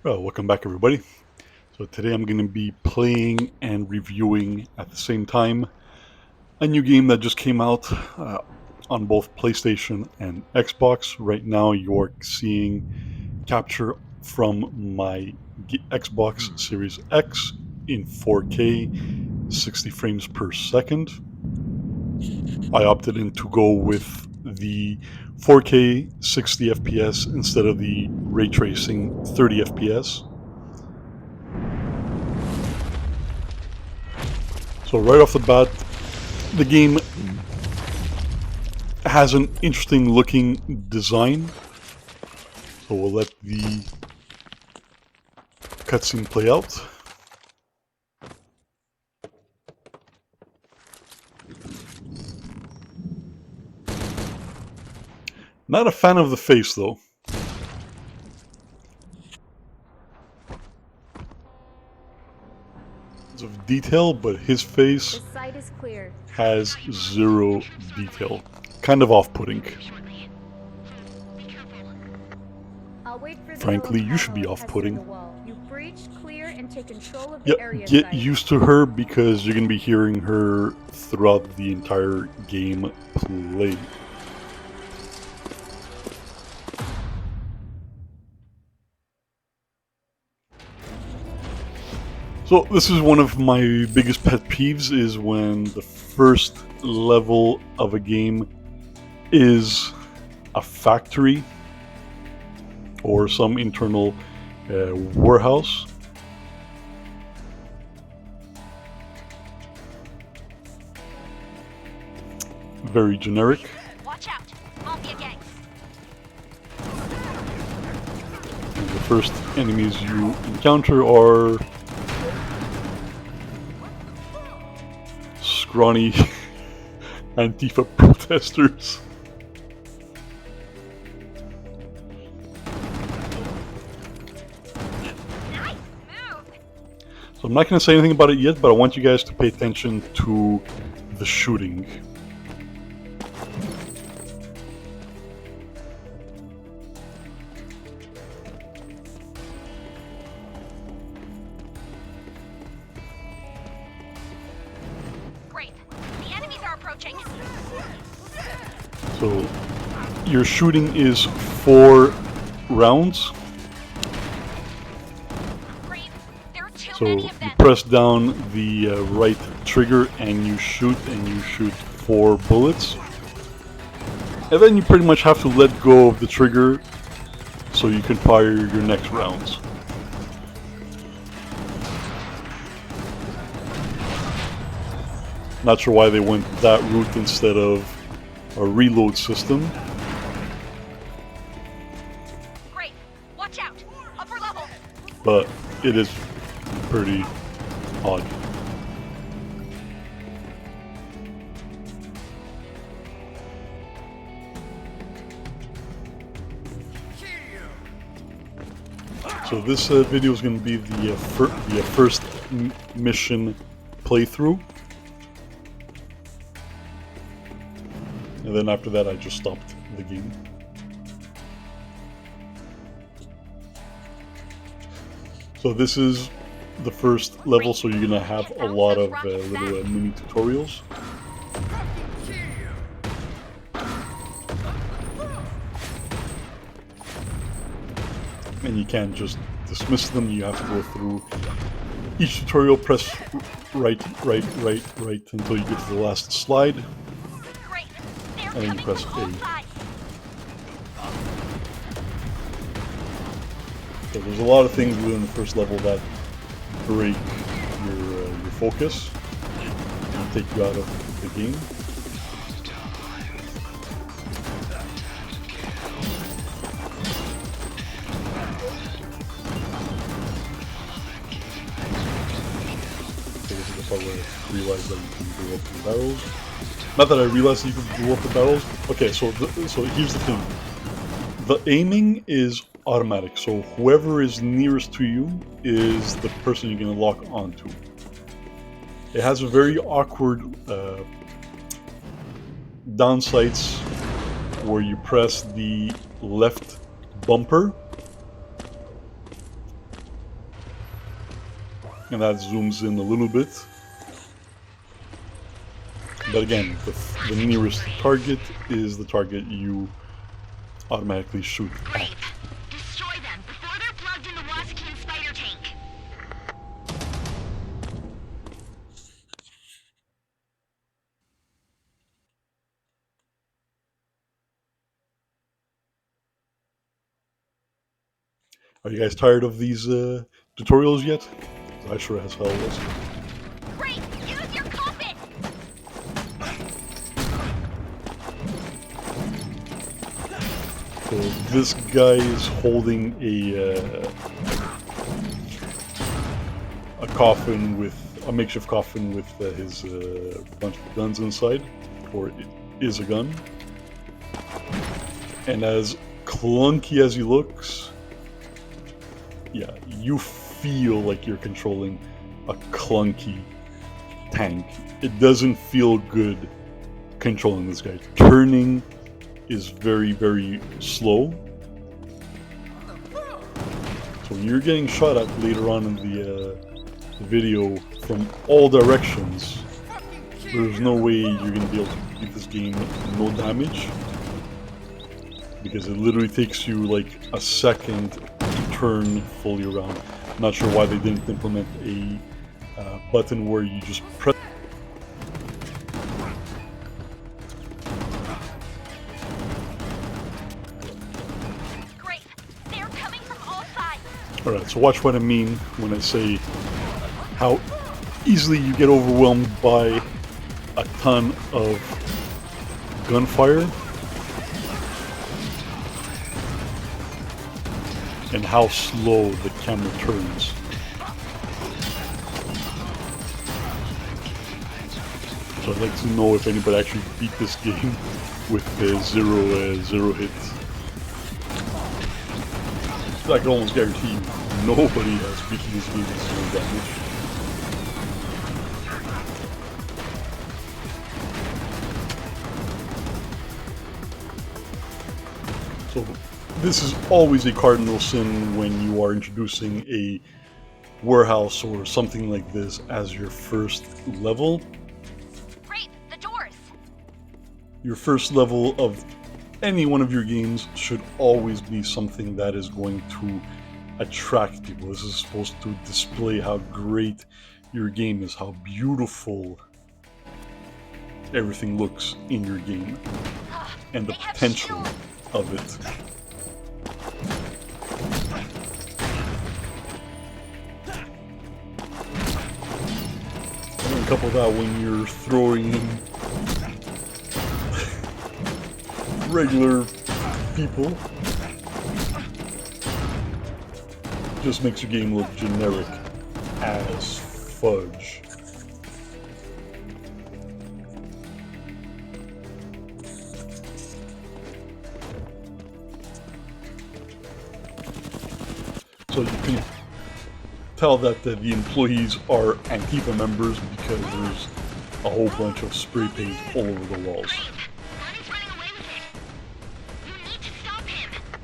Well, welcome back, everybody. So today I'm going to be playing and reviewing at the same time a new game that just came out on both PlayStation and Xbox. Right now, you're seeing capture from my Xbox Series X in 4K, 60 frames per second. I opted in to go with the 4K 60 FPS instead of the ray tracing 30 FPS. So right off the bat, the game has an interesting looking design. So we'll let the cutscene play out. Not a fan of the face though. Of detail, but his face has zero detail. Kind of off-putting. Frankly, you should be off-putting. Yep, get used to her because you're going to be hearing her throughout the entire game play. So this is one of my biggest pet peeves, is when the first level of a game is a factory or some internal warehouse. Very generic. Watch out. Mafia gangs. And the first enemies you encounter are scrawny Antifa protesters. Nice move. So I'm not going to say anything about it yet, but I want you guys to pay attention to the shooting. Great. The enemies are approaching. So your shooting is 4 rounds. Great. There are too So many you of them. press down the right trigger and you shoot 4 bullets. And then you pretty much have to let go of the trigger so you can fire your next rounds. Not sure why they went that route instead of a reload system. Great. Watch out. Upper level. But it is pretty odd. So this video is going to be the first mission playthrough. And then after that I just stopped the game. So this is the first level, so you're gonna have a lot of little mini tutorials. And you can't just dismiss them, you have to go through each tutorial, press right until you get to the last slide. Great. They're And then you coming press from all A. sides. So there's a lot of things within the first level that break your focus and take you out of the game. So this is the part where I realized that you can blow up the barrels. Not that I realized that you can blow up the barrels. Okay, so here's the thing. The aiming is automatic, so whoever is nearest to you is the person you're going to lock onto. It has a very awkward downsights where you press the left bumper and that zooms in a little bit. But again, the nearest target is the target you automatically shoot at. Brave. Destroy them before they're plugged in the Wasakin spider tank. Are you guys tired of these tutorials yet? I sure as hell was. Great! Use your compass! So this guy is holding a coffin with a makeshift coffin with his bunch of guns inside, or it is a gun. And as clunky as he looks, yeah, you feel like you're controlling a clunky tank. It doesn't feel good controlling this guy. Turning is very, very slow. So when you're getting shot at later on in the video from all directions, there's no way you're going to be able to beat this game with no damage. Because it literally takes you like a second to turn fully around. I'm not sure why they didn't implement a button where you just press. Great! They're coming from all sides! Alright, so watch what I mean when I say how easily you get overwhelmed by a ton of gunfire. And how slow the camera turns. So I'd like to know if anybody actually beat this game with zero hits. I can almost guarantee you, nobody has beaten this game with zero damage. So this is always a cardinal sin when you are introducing a warehouse or something like this as your first level. Great! The doors! Your first level of any one of your games should always be something that is going to attract people. This is supposed to display how great your game is, how beautiful everything looks in your game, and the potential of it. Couple that when you're throwing regular people, just makes your game look generic as fudge. So you can tell that the employees are Antifa members because there's a whole bunch of spray paint all over the walls.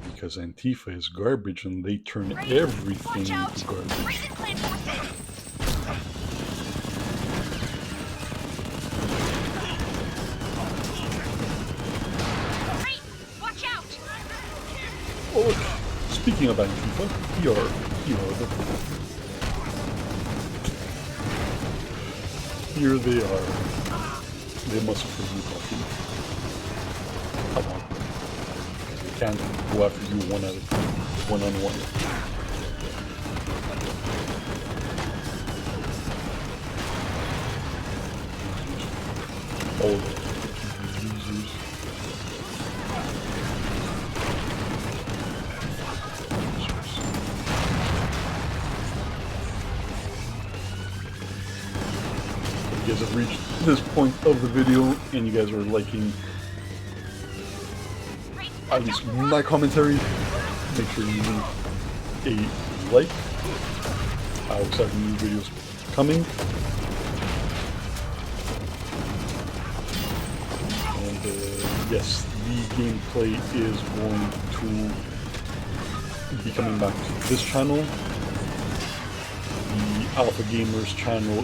Because Antifa is garbage and they turn everything into garbage. Oh look, speaking of Antifa, you're the... Here they are. They must have put you coffee. Come on. They can't go after you one at a time, one-on-one. All of them. Losers. You guys have reached this point of the video and you guys are liking at least my commentary, make sure you leave a like. I also have new videos coming. And yes, the gameplay is going to be coming back to this channel. The Alpha Gamer's channel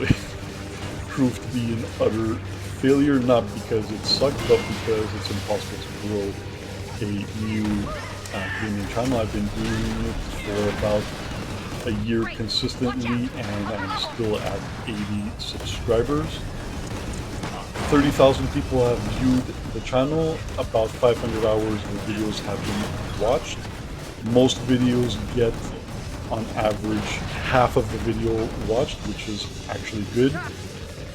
proved to be an utter failure, not because it sucked, but because it's impossible to grow a new gaming channel. I've been doing it for about a year consistently, and I'm still at 80 subscribers. 30,000 people have viewed the channel. About 500 hours of videos have been watched. Most videos get, on average, half of the video watched, which is actually good,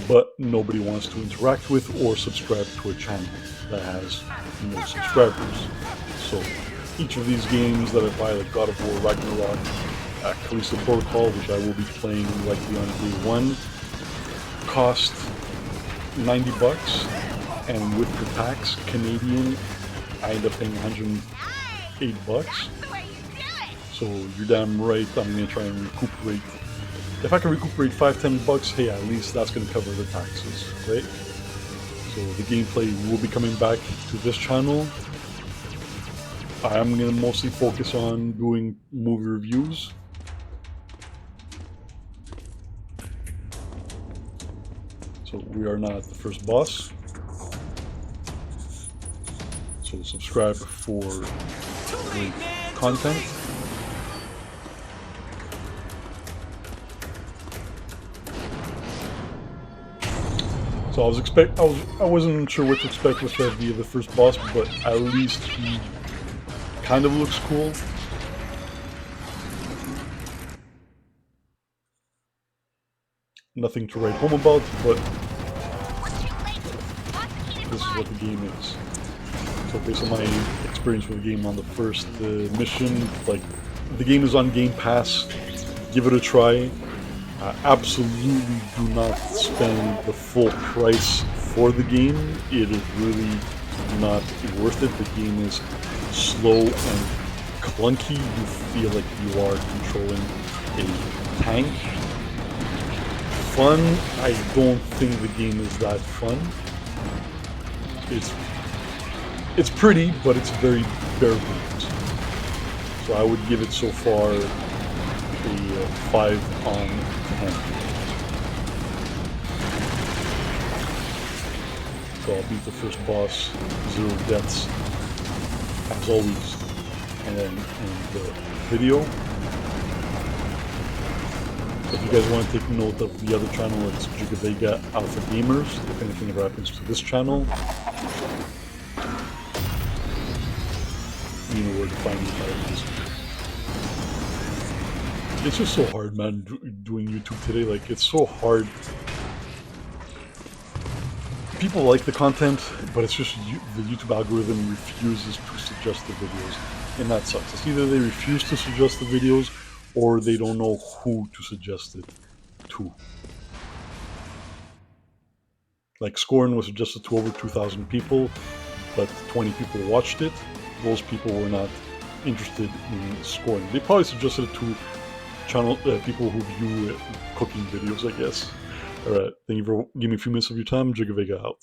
but nobody wants to interact with or subscribe to a channel that has no subscribers. So each of these games that I buy, like God of War, Ragnarok, Callisto Protocol, which I will be playing likely on day one, cost 90 bucks, and with the tax Canadian, I end up paying 108 bucks. So you're damn right, I'm gonna try and recuperate. If I can recuperate 5-10 bucks, hey, at least that's gonna cover the taxes, right? So the gameplay will be coming back to this channel. I'm gonna mostly focus on doing movie reviews. So we are not the first boss. So subscribe for great content. So I wasn't sure what to expect with that via the first boss, but at least he kind of looks cool. Nothing to write home about, but this is what the game is. So based on my experience with the game on the first mission, like, the game is on Game Pass, give it a try. Absolutely do not spend the full price for the game. It is really not worth it. The game is slow and clunky. You feel like you are controlling a tank. Fun, I don't think the game is that fun. It's pretty, but it's very bare bones. So I would give it so far a 5 on 10. So I'll beat the first boss, 0 deaths, as always, and then end the video. So if you guys want to take note of the other channel, it's Vega Alpha Gamers. If anything ever happens to this channel, you know where to find me. It's just so hard, man, doing YouTube today. Like, it's so hard. People like the content, but it's just the YouTube algorithm refuses to suggest the videos, and that sucks. It's either they refuse to suggest the videos, or they don't know who to suggest it to. Like, Scorn was suggested to over 2,000 people, but 20 people watched it. Those people were not interested in Scorn. They probably suggested it to channel people who view cooking videos, I guess. Alright, thank you for giving me a few minutes of your time. Go.r.e out.